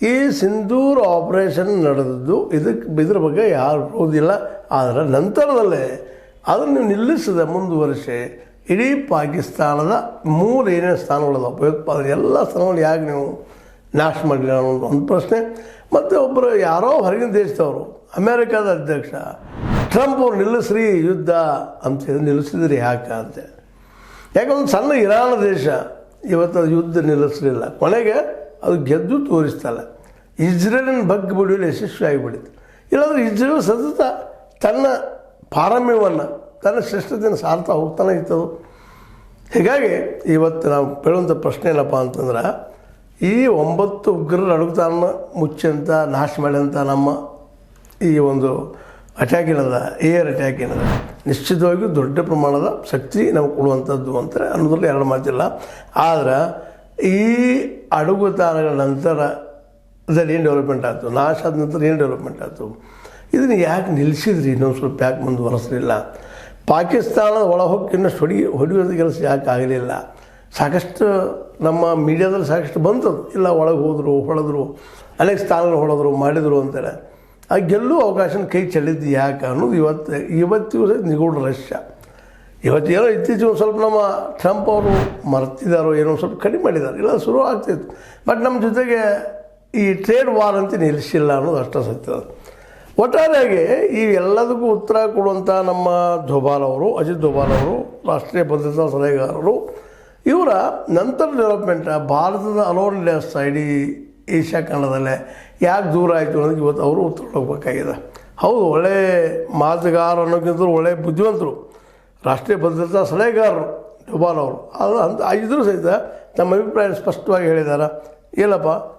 ಈ ಸಿಂಧೂರ್ ಆಪರೇಷನ್ ನಡೆದದ್ದು ಇದ್ರ ಬಗ್ಗೆ ಯಾರು ಬರೋದಿಲ್ಲ. ಆದರೆ ನಂತರದಲ್ಲೇ ಅದನ್ನು ನಿಲ್ಲಿಸದೆ ಮುಂದುವರಿಸಿ ಇಡೀ ಪಾಕಿಸ್ತಾನದ ಮೂಲ ಏನೇನು ಸ್ಥಾನಗಳದ ಭಯೋತ್ಪಾದನೆ ಎಲ್ಲ ಸ್ಥಾನಗಳು ಯಾಕೆ ನೀವು ನಾಶ ಮಾಡಲಿಲ್ಲ ಅನ್ನೋದು ಒಂದು ಪ್ರಶ್ನೆ. ಮತ್ತು ಒಬ್ಬರು ಯಾರೋ ಹೊರಗಿನ ದೇಶದವರು ಅಮೇರಿಕಾದ ಅಧ್ಯಕ್ಷ ಟ್ರಂಪ್ ಅವ್ರು ನಿಲ್ಲಿಸ್ರಿ ಯುದ್ಧ ಅಂತ ನಿಲ್ಲಿಸಿದ್ರಿ ಯಾಕೆ ಅಂತ. ಯಾಕಂದ್ರೆ ಸಣ್ಣ ಇರಾನ್ ದೇಶ ಇವತ್ತು ಅದು ಯುದ್ಧ ನಿಲ್ಲಿಸಲಿಲ್ಲ, ಕೊನೆಗೆ ಅದು ಗೆದ್ದು ತೋರಿಸ್ತಲ್ಲ. ಇಸ್ರೇಲಿನ ಬಗ್ಗೆ ಬಿಡುವಲ್ಲಿ ಯಶಸ್ವಿ ಆಗಿಬಿಟ್ಟಿತ್ತು. ಇಲ್ಲಾಂದರೆ ಇಸ್ರೇಲ್ ಸತತ ತನ್ನ ಪಾರಮ್ಯವನ್ನು ತನ್ನ ಶ್ರೇಷ್ಠತೆಯನ್ನು ಸಾರ್ತಾ ಹೋಗ್ತಾನೆ ಇತ್ತದು. ಹೀಗಾಗಿ ಇವತ್ತು ನಾವು ಕೇಳುವಂಥ ಪ್ರಶ್ನೆ ಏನಪ್ಪ ಅಂತಂದ್ರೆ, ಈ 9 ಉಗ್ರರ ಅಡಗುತಾನ ಮುಚ್ಚಂತ ನಾಶ ಮಾಡಿದಂಥ ನಮ್ಮ ಈ ಒಂದು ಅಟ್ಯಾಕ್ ಏನದ, ಏರ್ ಅಟ್ಯಾಕ್ ಏನದ, ನಿಶ್ಚಿತವಾಗಿಯೂ ದೊಡ್ಡ ಪ್ರಮಾಣದ ಶಕ್ತಿ ನಾವು ಕೊಡುವಂಥದ್ದು ಅಂತ ಅನ್ನೋದ್ರಲ್ಲಿ ಎರಡು ಮಾತಿಲ್ಲ. ಆದರೆ ಈ ಅಡಗುತಾನಗಳ ನಂತರ ಅದರಲ್ಲಿ ಏನು ಡೆವಲಪ್ಮೆಂಟ್ ಆಯಿತು, ನಾಶ ಆದ ನಂತರ ಏನು ಡೆವಲಪ್ಮೆಂಟ್ ಆಯಿತು, ಇದನ್ನು ಯಾಕೆ ನಿಲ್ಲಿಸಿದ್ರಿ, ಇನ್ನೊಂದು ಸ್ವಲ್ಪ ಯಾಕೆ ಮುಂದುವರೆಸಲಿಲ್ಲ? ಪಾಕಿಸ್ತಾನದ ಒಳಹೊಕ್ಕಿ ಇನ್ನಷ್ಟು ಹೊಡೆಯೋದು ಕೆಲಸ ಯಾಕೆ ಆಗಲಿಲ್ಲ? ಸಾಕಷ್ಟು ನಮ್ಮ ಮೀಡಿಯಾದಲ್ಲಿ ಸಾಕಷ್ಟು ಬಂತದ್ದು, ಇಲ್ಲ ಒಳಗೆ ಹೋದರು ಹೊಡೆದ್ರು, ಅನೇಕ ಸ್ಥಾನಗಳು ಹೊಡೆದ್ರು ಮಾಡಿದರು ಅಂತೇಳಿ. ಆ ಗೆಲ್ಲೂ ಅವಕಾಶನ ಕೈ ಚೆಲ್ಲಿದ್ದು ಯಾಕೆ ಅನ್ನೋದು ಇವತ್ತಿಗೂ ನಿಗೂಢ ರಹಸ್ಯ. ಇವತ್ತೇನೋ ಇತ್ತೀಚೆಗೆ ಒಂದು ಸ್ವಲ್ಪ ನಮ್ಮ ಟ್ರಂಪ್ ಅವರು ಮರ್ತಿದ್ದಾರೋ ಏನೋ ಸ್ವಲ್ಪ ಕಡಿಮೆ ಮಾಡಿದ್ದಾರೆ, ಇಲ್ಲ ಶುರು ಆಗ್ತಿತ್ತು. ಬಟ್ ನಮ್ಮ ಜೊತೆಗೆ ಈ ಟ್ರೇಡ್ ವಾರ್ ಅಂತ ನಿಲ್ಲಿಸಿಲ್ಲ ಅನ್ನೋದು ಅಷ್ಟೇ ಸತ್ಯ. ಒಟ್ಟಾರೆಯಾಗಿ ಈ ಎಲ್ಲದಕ್ಕೂ ಉತ್ತರ ಕೊಡುವಂಥ ನಮ್ಮ ದೋಭಾಲ್ ಅವರು, ಅಜಿತ್ ದೋಭಾಲ್ ಅವರು, ರಾಷ್ಟ್ರೀಯ ಭದ್ರತಾ ಸಲಹೆಗಾರರು, ಇವರ ನಂತರ ಡೆವಲಪ್ಮೆಂಟ್ ಭಾರತದ ಅಲೋನ್ಲೆಸ್ ಇಡೀ ಏಷ್ಯಾ ಖಂಡದಲ್ಲೇ ಯಾಕೆ ದೂರ ಆಯಿತು ಅನ್ನೋದಕ್ಕೆ ಇವತ್ತು ಅವರು ಉತ್ತರ ಹೋಗಬೇಕಾಗಿದೆ. ಹೌದು, ಒಳ್ಳೆ ಮಾತುಗಾರ ಅನ್ನೋಕ್ಕಿಂತ ಒಳ್ಳೆಯ ಬುದ್ಧಿವಂತರು, ರಾಷ್ಟ್ರೀಯ ಭದ್ರತಾ ಸಲಹೆಗಾರರು ದೋಭಾಲ್ ಅವರು. ಅದು ಇದ್ರೂ ಸಹಿತ ತಮ್ಮ ಅಭಿಪ್ರಾಯ ಸ್ಪಷ್ಟವಾಗಿ ಹೇಳಿದ್ದಾರೆ. ಏನಪ್ಪ